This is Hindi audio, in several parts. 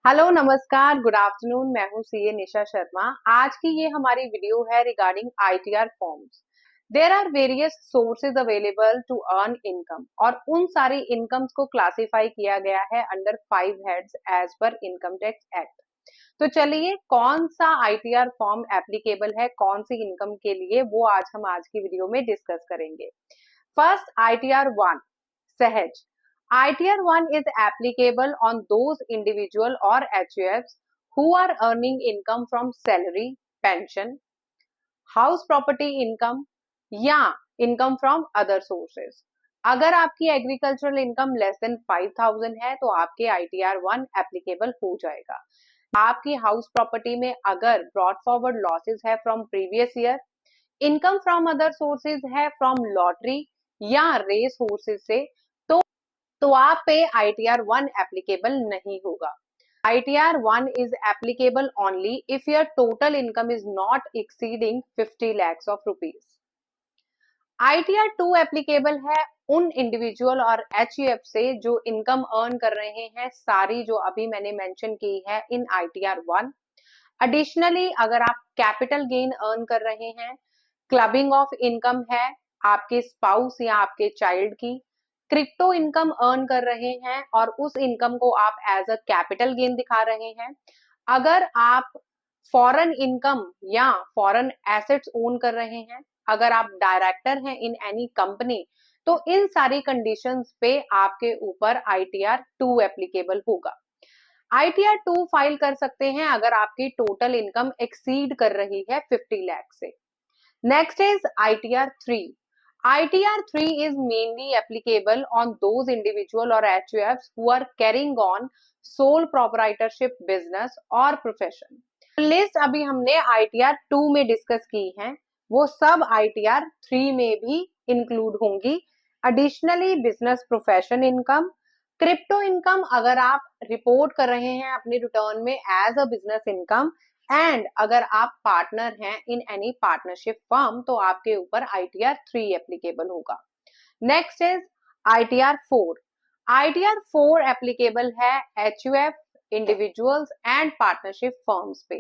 हेलो नमस्कार गुड आफ्टरनून। मैं हूँ सीए निशा शर्मा। आज की ये हमारी वीडियो है regarding ITR forms. There are various sources available to earn income और उन सारी इनकम्स को क्लासिफाई किया गया है under 5 heads as per income tax act. तो चलिए कौन सा आईटीआर फॉर्म एप्लीकेबल है कौन सी इनकम के लिए, वो आज की वीडियो में डिस्कस करेंगे। फर्स्ट आईटीआर 1 सहज। ITR 1 is applicable on those individual or HUFs who are earning income from salary, pension, house property income या इनकम फ्रॉम अदर सोर्सेज। अगर आपकी एग्रीकल्चरल इनकम लेस देन 5,000 है तो आपके ITR 1 एप्लीकेबल हो जाएगा। आपकी हाउस प्रॉपर्टी में अगर ब्रॉड फॉरवर्ड लॉसेस है from previous year, income from other sources है फ्रॉम लॉटरी या रेस सोर्सेज से, तो आप पे ITR 1 एप्लीकेबल नहीं होगा। ITR 1 is applicable only if your total income is not exceeding 50 lakhs of rupees. ITR 2 applicable है उन इंडिविजुअल और HUF से जो इनकम अर्न कर रहे हैं सारी जो अभी मैंने मेंशन की है इन ITR 1। एडिशनली अगर आप कैपिटल गेन अर्न कर रहे हैं, क्लबिंग ऑफ इनकम है आपके स्पाउस या आपके चाइल्ड की, क्रिप्टो इनकम अर्न कर रहे हैं और उस इनकम को आप एज अ कैपिटल गेन दिखा रहे हैं, अगर आप फॉरेन इनकम या फॉरेन एसेट्स ओन कर रहे हैं, अगर आप डायरेक्टर हैं इन एनी कंपनी, तो इन सारी कंडीशंस पे आपके ऊपर ITR 2 एप्लीकेबल होगा। ITR 2 फाइल कर सकते हैं अगर आपकी टोटल इनकम एक्सीड कर रही है 50 लाख से। Next is ITR 3। ITR 3 is mainly applicable on those individual or HUFs who are carrying on sole proprietorship business or profession। List अभी हमने ITR 2 में डिस्कस की है, वो सब ITR 3 में भी इंक्लूड होंगी। Additionally business profession income, crypto income अगर आप रिपोर्ट कर रहे हैं अपने रिटर्न में as a business income, and अगर आप पार्टनर हैं इन एनी पार्टनरशिप फर्म तो आपके ऊपर ITR 3 एप्लीकेबल होगा। Next is ITR 4। ITR 4 applicable है HUF, individuals and partnership firms पे।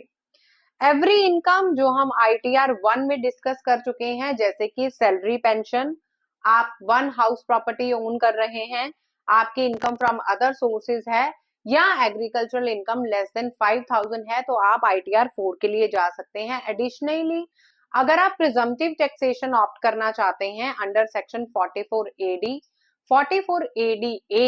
एवरी इनकम जो हम ITR 1 में डिस्कस कर चुके हैं, जैसे कि सैलरी, पेंशन, आप वन हाउस प्रॉपर्टी ओन कर रहे हैं, आपकी इनकम फ्रॉम अदर सोर्सेज है या एग्रीकल्चरल इनकम लेस देन 5,000 है तो आप ITR 4 के लिए जा सकते हैं। एडिशनली अगर आप प्रिजम्पटिव टैक्सेशन ऑप्ट करना चाहते हैं under section 44AD, 44ADA,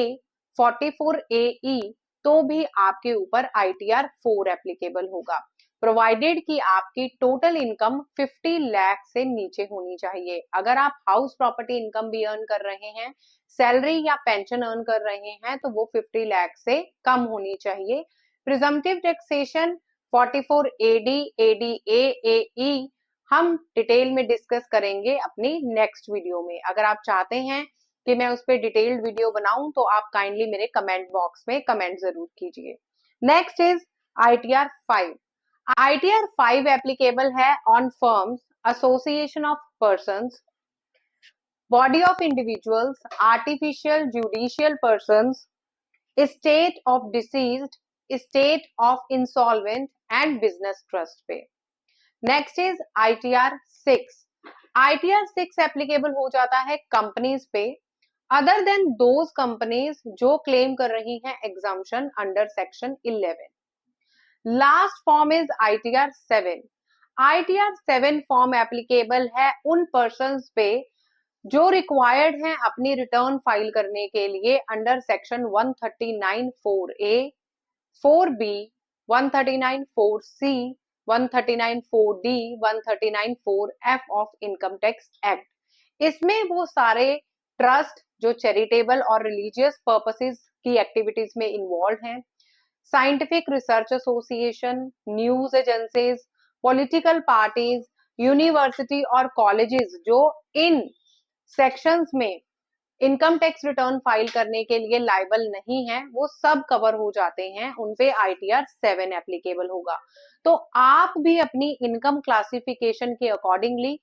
44AE, तो भी आपके ऊपर ITR 4 एप्लीकेबल होगा, प्रोवाइडेड कि आपकी टोटल इनकम 50 लाख से नीचे होनी चाहिए। अगर आप हाउस प्रॉपर्टी इनकम भी अर्न कर रहे हैं, सैलरी या पेंशन अर्न कर रहे हैं, तो वो 50 लाख से कम होनी चाहिए। Presumptive taxation 44AD, ADA, AE हम डिटेल में डिस्कस करेंगे अपनी नेक्स्ट वीडियो में। अगर आप चाहते हैं कि मैं उस पर डिटेल्ड वीडियो बनाऊं तो आप काइंडली मेरे कमेंट बॉक्स में कमेंट जरूर कीजिए। Next is ITR 5। ITR 5 applicable है on firms, association of persons, body of individuals, artificial judicial persons, state of deceased, state of insolvent and business trust पे। Next is ITR 6। ITR 6 applicable हो जाता है कंपनीज पे अदर देन दोज कंपनीज जो क्लेम कर रही हैं exemption under section 11। Last form is ITR 7। ITR 7 form applicable है उन पर्संस पे जो रिक्वायर्ड हैं अपनी रिटर्न फाइल करने के लिए under section 139(4)A, 4B, 139(4)C, 139(4)D, 139(4)F of income tax act. इसमें वो सारे ट्रस्ट जो चैरिटेबल और रिलीजियस पर्पसेस की एक्टिविटीज में इन्वॉल्व हैं, scientific research association, news agencies, political parties, university और कॉलेजेस जो इन सेक्शंस में इनकम टैक्स रिटर्न फाइल करने के लिए लाइबल नहीं है, वो सब कवर हो जाते हैं, उनपे ITR 7 एप्लीकेबल होगा। तो आप भी अपनी इनकम क्लासिफिकेशन के अकॉर्डिंगली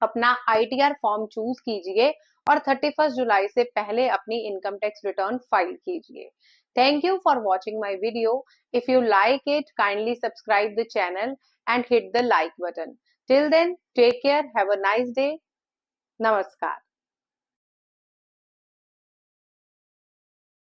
अपना ITR फॉर्म चूज कीजिए और 31 जुलाई से पहले अपनी इनकम टैक्स रिटर्न फाइल कीजिए। Thank you for watching my video. If you like it, kindly subscribe the channel and hit the like button. Till then, take care. Have a nice day. Namaskar.